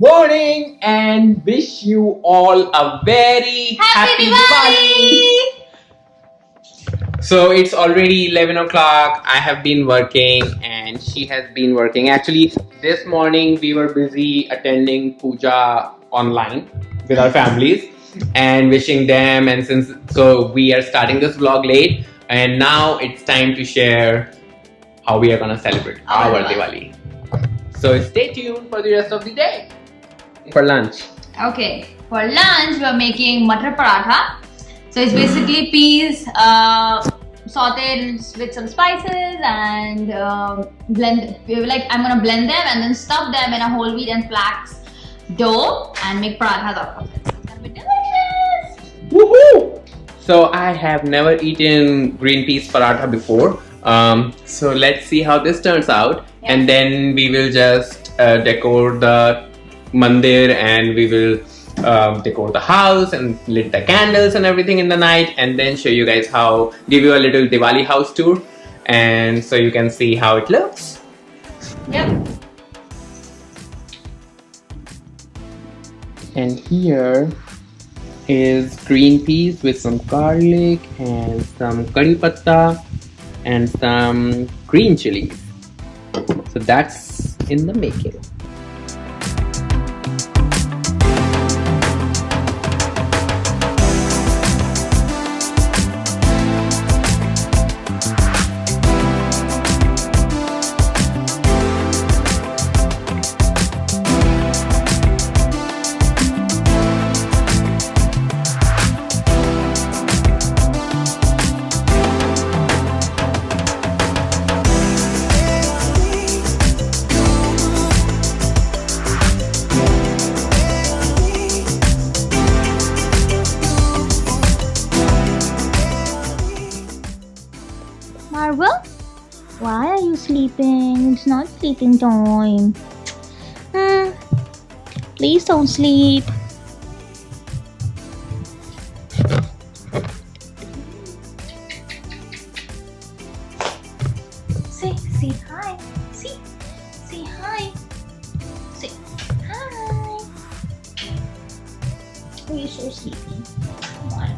morning and wish you all a very happy Diwali! So it's already 11 o'clock. I have been working and she has been working. Actually, this morning we were busy attending puja online with our families and wishing them. And so we are starting this vlog late, and now it's time to share how we are gonna celebrate our Diwali. So stay tuned for the rest of the day. For lunch. Okay, for lunch we're making matar paratha. So it's basically peas sauteed with some spices and blend. I'm gonna blend them and then stuff them in a whole wheat and flax dough and make parathas out of it. It's gonna be delicious. Woohoo! So I have never eaten green peas paratha before. So let's see how this turns out, and then we will just decor the mandir, and we will decor the house and lit the candles and everything in the night, and then show you guys how, give you a little Diwali house tour, and so you can see how it looks. Yep. And here is green peas with some garlic and some curry patta and some green chilies. So that's in the making. Marvel, why are you sleeping? It's not sleeping time. Please don't sleep. Say hi. Say hi. Say hi. Oh, you're so sleepy. Come on.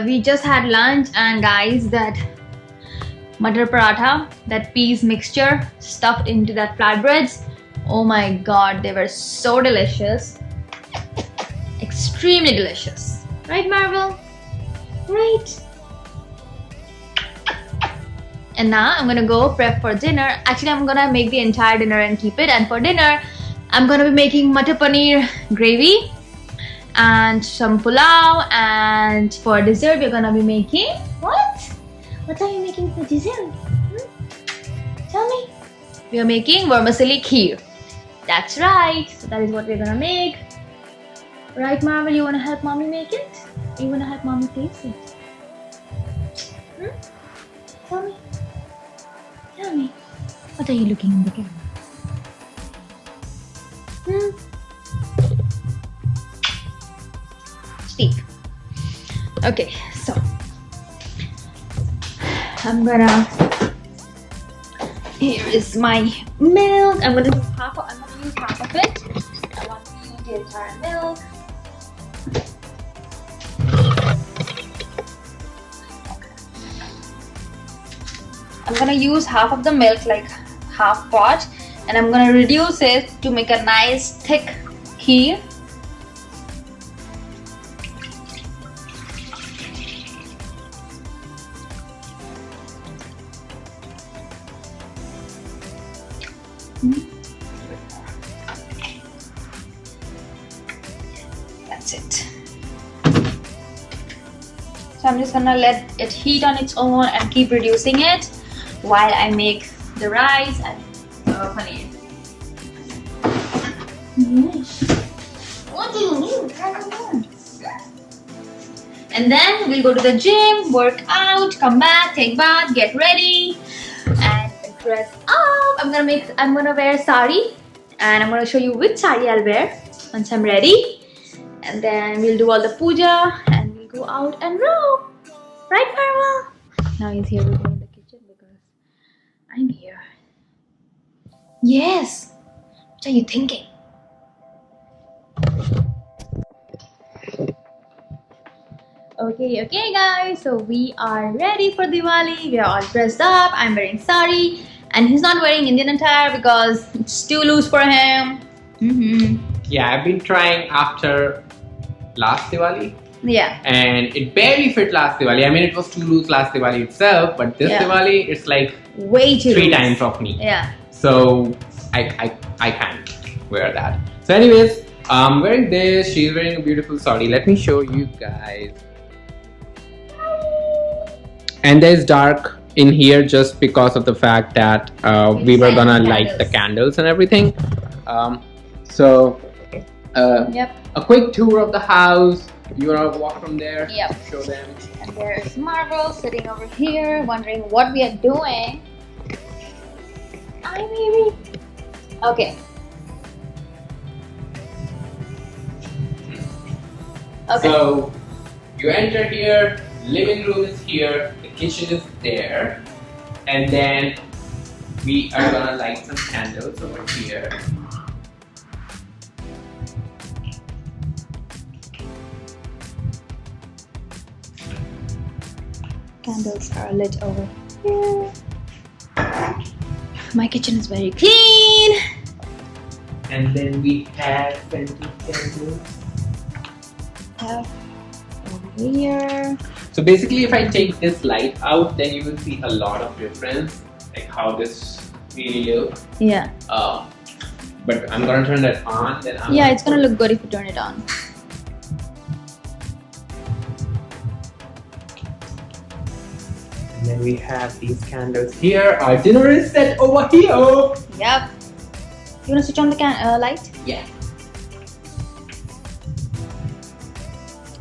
We just had lunch, and guys, that matar paratha, that peas mixture stuffed into that flatbreads, oh my god, they were so delicious. Extremely delicious. Right, Marvel? Right. And now I'm gonna go prep for dinner. Actually, I'm gonna make the entire dinner and keep it. And for dinner, I'm gonna be making matar paneer gravy and some pulao, and for dessert we're gonna be making what are you making for dessert? Tell me. We are making vermicelli kheer. That's right. So that is what we're gonna make. Right, Marvel? You wanna help mommy make it? You wanna help mommy taste it? Tell me. Tell me. What are you looking in the camera? Sleep. Okay, so here is my milk. I'm gonna use half of it. I want to use the entire milk. I'm gonna use half of the milk, like half pot, and I'm gonna reduce it to make a nice thick kheer. That's it. So I'm just gonna let it heat on its own and keep reducing it while I make the rice and paneer. Yes. What do you need? And then we'll go to the gym, work out, come back, take bath, get ready, and dress up. I'm gonna wear sari, and I'm gonna show you which sari I'll wear once I'm ready. And then we'll do all the puja and we'll go out. out and row. Right, Marvel? Now he's here with me in the kitchen because I'm here. Yes. What are you thinking? Okay guys, so we are ready for Diwali. We are all dressed up. I'm wearing sari and he's not wearing Indian attire because it's too loose for him. Yeah, I've been trying after last Diwali. Yeah. And it barely fit last Diwali. I mean, it was too loose last Diwali itself, but this Diwali, it's like way too three loose. times of me. Yeah. So I can't wear that. So anyways, I'm wearing this. She's wearing a beautiful sari. Let me show you guys. And there's dark in here just because of the fact that we were gonna light the candles and everything. Yep. A quick tour of the house. You wanna walk from there? Yep. Show them. And there's Marvel sitting over here wondering what we are doing. Hi, baby. Okay. So you enter here, living room is here, the kitchen is there, and then we are gonna light some candles over here. Candles are lit over here. My kitchen is very clean. And then we have scented candles. Over here. So basically, if I take this light out, then you will see a lot of difference, like how this really looks. Yeah. But I'm gonna turn that on. Then Yeah, it's gonna look good if you turn it on. And then we have these candles here. Our dinner is set over here. Yep. You wanna switch on the light? Yeah.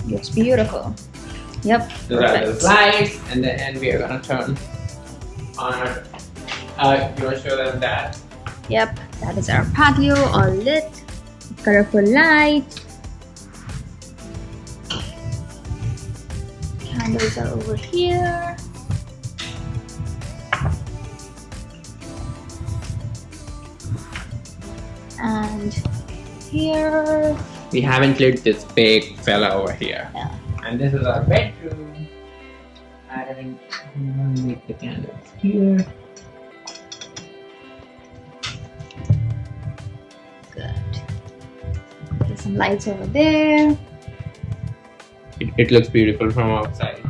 Looks beautiful. Yep. Those are those lights, and then we are gonna turn on our. You wanna show them that? Yep. That is our patio, all lit, colorful lights. Candles are over here. And here. We haven't lit this big fella over here. Yeah. And this is our bedroom. I'm gonna make the candles here. Good. There's some lights over there. It looks beautiful from outside.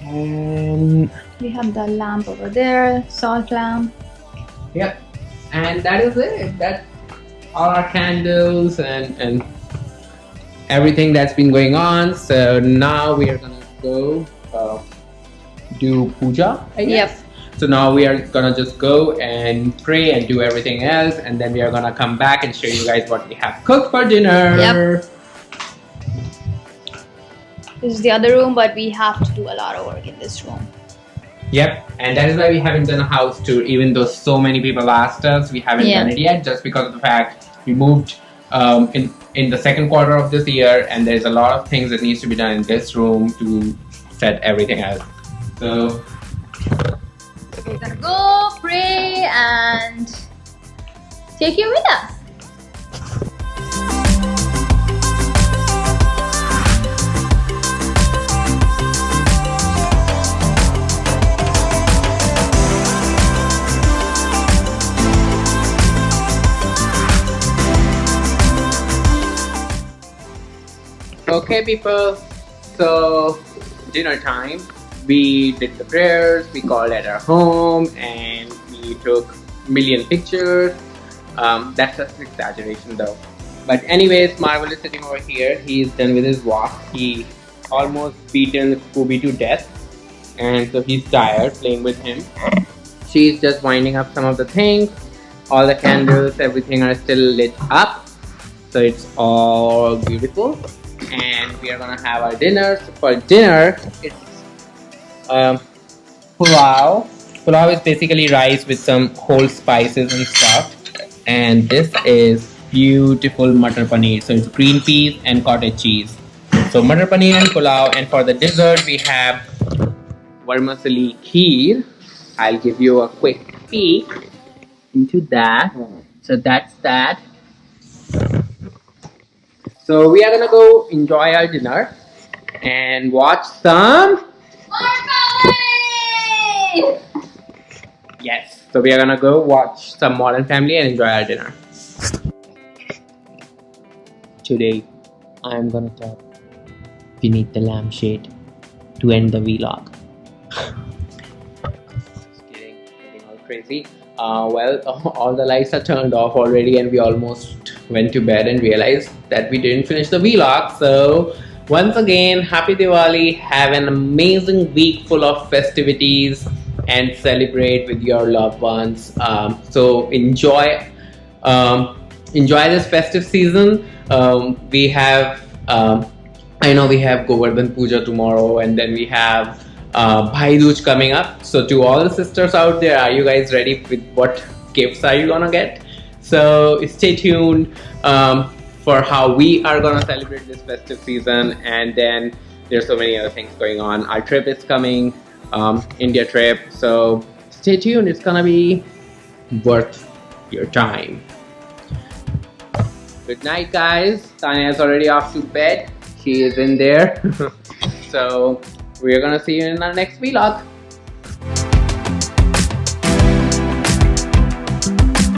And We have the lamp over there, salt lamp. yep. And that is it. That's all our candles and everything that's been going on. So now we are gonna go do puja, I guess. Yep. So now we are gonna just go and pray and do everything else, and then we are gonna come back and show you guys what we have cooked for dinner. Yep. This is the other room, but we have to do a lot of work in this room. Yep, and that is why we haven't done a house tour, even though so many people asked us. We haven't done it yet, just because of the fact we moved in the second quarter of this year, and there's a lot of things that needs to be done in this room to set everything else. So we're gonna go pray and take you with us. okay, people, so dinner time. We did the prayers, we called at our home, and we took a million pictures. That's just an exaggeration though. But anyways, Marvel is sitting over here. He's done with his walk. He almost beaten Scooby to death, and so he's tired playing with him. She's just winding up some of the things. All the candles, everything are still lit up, so it's all beautiful. And we are gonna have our dinner. So for dinner, it's pulao. Pulao is basically rice with some whole spices and stuff. And this is beautiful matar paneer. So it's green peas and cottage cheese. So matar paneer and pulao. And for the dessert, we have vermicelli kheer. I'll give you a quick peek into that. So that's that. So we are gonna go enjoy our dinner and watch some. Yes. So we are gonna go watch some Modern Family and enjoy our dinner. Today, I am gonna talk beneath the lampshade to end the vlog. Just kidding, getting all crazy. Well, all the lights are turned off already, and we almost went to bed and realized that we didn't finish the vlog. So, once again, happy Diwali! Have an amazing week full of festivities and celebrate with your loved ones. So enjoy this festive season. We have I know we have Govardhan Puja tomorrow, and then we have Bhai Dooj coming up. So to all the sisters out there, are you guys ready with what gifts are you gonna get? So stay tuned for how we are gonna celebrate this festive season, and then there's so many other things going on. Our trip is coming, India trip. So stay tuned. It's gonna be worth your time. Good night, guys. Tanya is already off to bed. She is in there. So we are gonna see you in our next vlog.